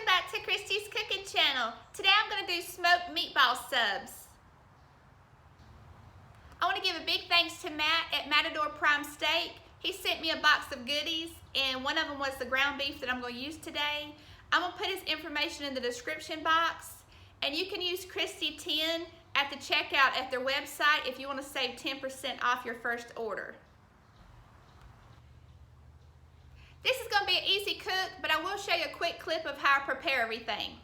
Welcome back to Christy's Cooking Channel. Today I'm going to do smoked meatball subs. I want to give a big thanks to Matt at Matador Prime Steak. He sent me a box of goodies and one of them was the ground beef that I'm going to use today. I'm going to put his information in the description box and you can use Christy10 at the checkout at their website if you want to save 10% off your first order. This is going to be an easy cook, but I will show you a quick clip of how I prepare everything.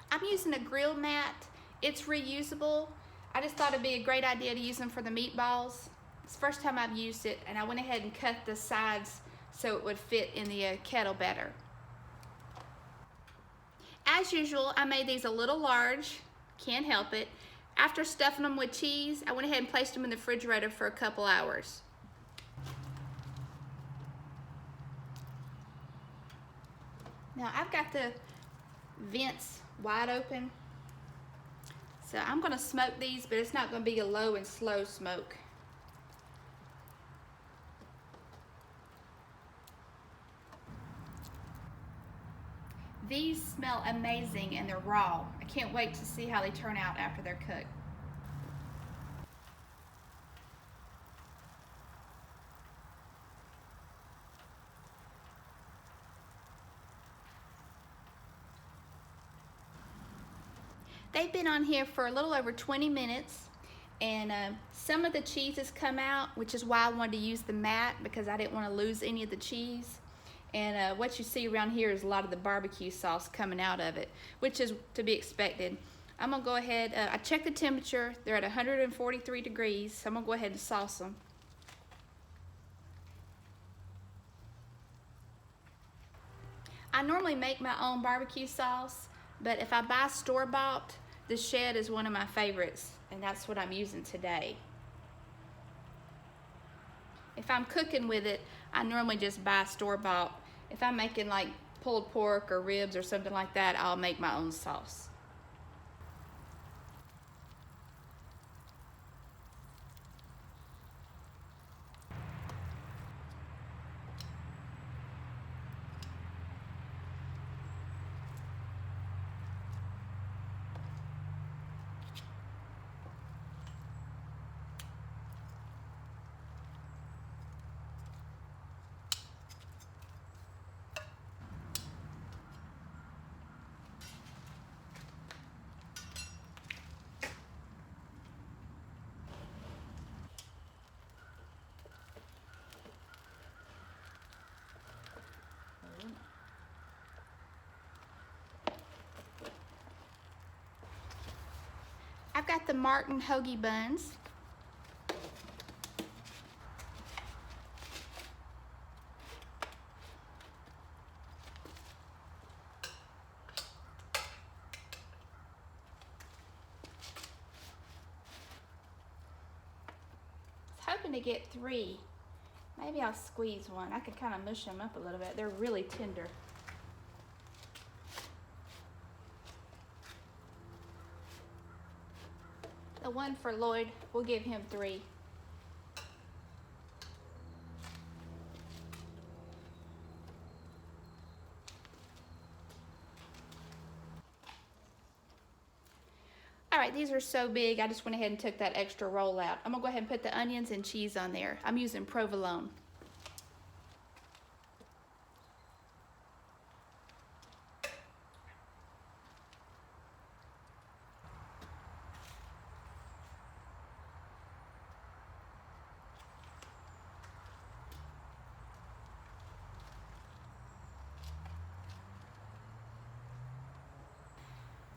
I'm using a grill mat. It's reusable. I just thought it'd be a great idea to use them for the meatballs. It's the first time I've used it, and I went ahead and cut the sides so it would fit in the kettle better. As usual, I made these a little large. Can't help it. After stuffing them with cheese, I went ahead and placed them in the refrigerator for a couple hours. Now I've got the vents wide open, so I'm going to smoke these, but it's not going to be a low and slow smoke. These smell amazing and they're raw. I can't wait to see how they turn out after they're cooked. They've been on here for a little over 20 minutes and some of the cheese has come out, which is why I wanted to use the mat because I didn't want to lose any of the cheese. And what you see around here is a lot of the BBQ sauce coming out of it, which is to be expected. I'm going to go ahead, I checked the temperature, they're at 143 degrees, so I'm going to go ahead and sauce them. I normally make my own barbecue sauce, but if I buy store-bought, the Shed is one of my favorites, and that's what I'm using today. If I'm cooking with it, I normally just buy store-bought. If I'm making like pulled pork or ribs or something like that, I'll make my own sauce. I've got the Martin hoagie buns. hoping to get 3. Maybe I'll squeeze one. I could kind of mush them up a little bit. They're really tender. The one for Lloyd, we'll give him 3. All right, these are so big, I just went ahead and took that extra roll out. I'm gonna go ahead and put the onions and cheese on there. I'm using provolone.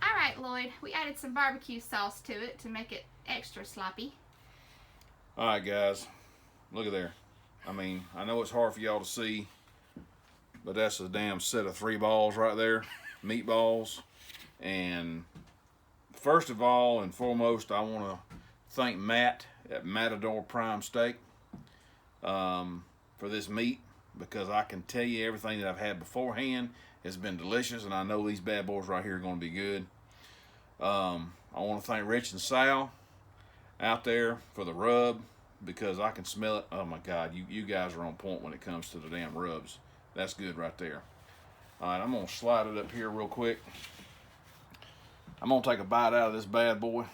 All right, Lloyd, we added some barbecue sauce to it to make it extra sloppy. All right, guys, look at there. I mean, I know it's hard for y'all to see, but that's a damn set of 3 balls right there, meatballs. And first of all and foremost, I want to thank Matt at Matador Prime Steak for this meat, because I can tell you everything that I've had beforehand has been delicious, and I know these bad boys right here are going to be good. I want to thank Rich and Sal out there for the rub, because I can smell it. Oh my God, you guys are on point when it comes to the damn rubs. That's good right there. All right, I'm going to slide it up here real quick. I'm going to take a bite out of this bad boy.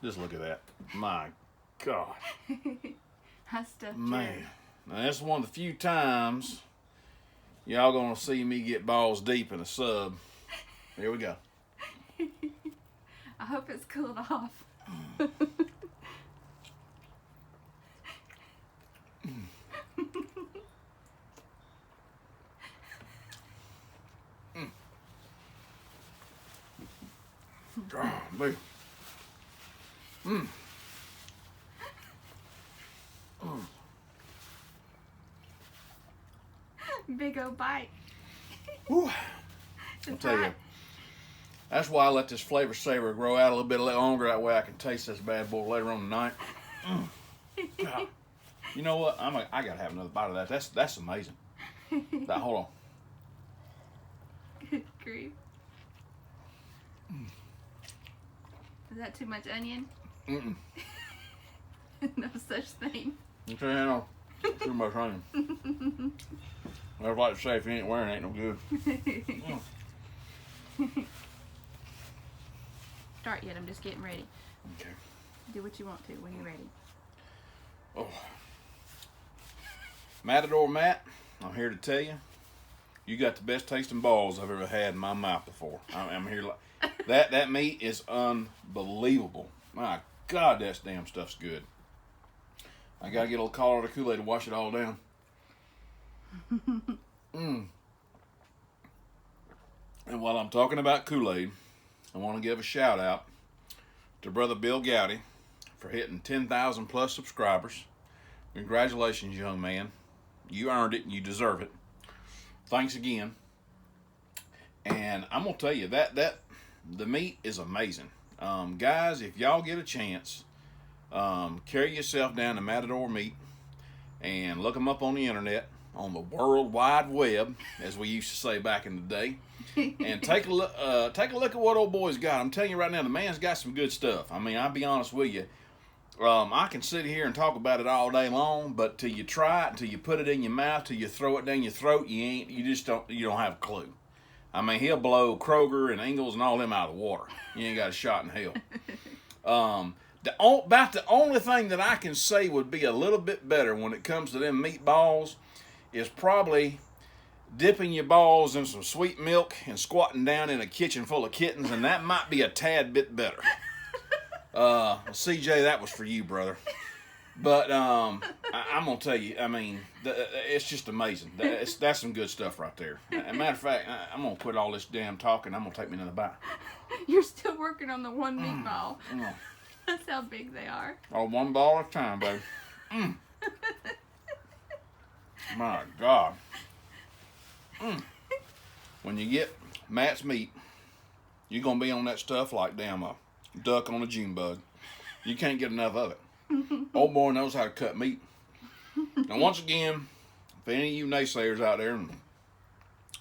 Just look at that. My God. I stuffed Man. Now, that's one of the few times y'all going to see me get balls deep in a sub. Here we go. I hope it's cooled off. Golly. Big old bite. Whew. I'll tell you, that's why I let this flavor saver grow out a little bit longer. That way I can taste this bad boy later on tonight. God. You know what? I gotta have another bite of that. That's amazing. Now, hold on. Good grief. Is that too much onion? Mm-mm. No such thing. Okay, no. Too much onion. I like to say, if you ain't wearing it, ain't no good. Start yet, I'm just getting ready. Okay. Do what you want to when you're ready. Oh. Matador Matt, I'm here to tell you, you got the best tasting balls I've ever had in my mouth before. I'm here like that meat is unbelievable. My God, that damn stuff's good. I gotta get a little color of Kool-Aid to wash it all down. And while I'm talking about Kool-Aid, I want to give a shout out to Brother Bill Gowdy for hitting 10,000 plus subscribers. Congratulations, young man. You earned it and you deserve it. Thanks again. And I'm going to tell you that the meat is amazing. Guys, if y'all get a chance, carry yourself down to Matador Meat and look them up on the internet, on the World Wide Web, as we used to say back in the day, and take a look at what old boy's got. I'm telling you right now, the man's got some good stuff. I mean, I'll be honest with you. I can sit here and talk about it all day long, but till you try it, till you put it in your mouth, till you throw it down your throat, you don't have a clue. I mean, he'll blow Kroger and Ingles and all them out of the water. You ain't got a shot in hell. About the only thing that I can say would be a little bit better when it comes to them meatballs is probably dipping your balls in some sweet milk and squatting down in a kitchen full of kittens, and that might be a tad bit better. CJ, that was for you, brother. But I'm gonna tell you, I mean, it's just amazing. That's some good stuff right there. As a matter of fact, I'm gonna quit all this damn talking. I'm gonna take me another bite. You're still working on the one meatball. That's how big they are. Oh, one ball at a time, baby. My God. When you get Matt's meat, you're gonna be on that stuff like damn a duck on a June bug. You can't get enough of it. Old boy knows how to cut meat. Now, once again, for any of you naysayers out there, and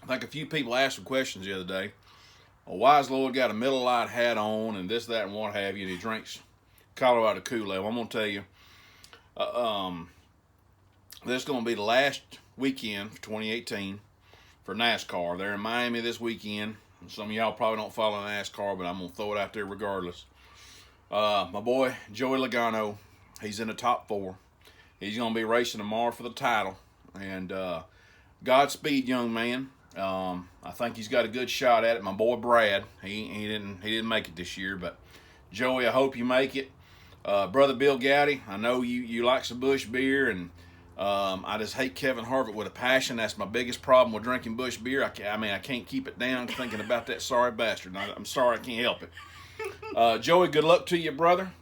I think a few people asked some questions the other day. Well, why has Lloyd got a Miller Lite hat on and this, that, and what have you, and he drinks Colorado Kool-Aid? Well, I'm going to tell you, this is going to be the last weekend for 2018 for NASCAR. They're in Miami this weekend. Some of y'all probably don't follow NASCAR, but I'm going to throw it out there regardless. My boy, Joey Logano, he's in the top 4. He's going to be racing tomorrow for the title. And Godspeed, young man. I think he's got a good shot at it. My boy Brad, he didn't make it this year, but Joey, I hope you make it. Brother Bill Gowdy, I know you like some Busch beer, and I just hate Kevin Harvick with a passion. That's my biggest problem with drinking Busch beer. I can't keep it down thinking about that sorry bastard. I'm sorry, I can't help it. Joey, good luck to you, brother.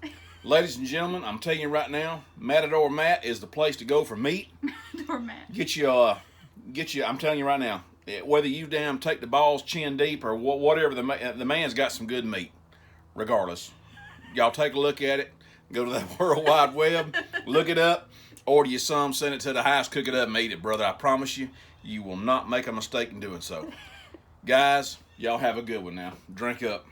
Ladies and gentlemen, I'm telling you right now, Matador Matt is the place to go for meat. Matador Matt. Get you. I'm telling you right now, whether you take the balls chin deep or whatever, the man's got some good meat. Regardless, y'all take a look at it. Go to that World Wide Web, look it up, order you some, send it to the house, cook it up, and eat it, brother. I promise you, you will not make a mistake in doing so. Guys, y'all have a good one now. Drink up.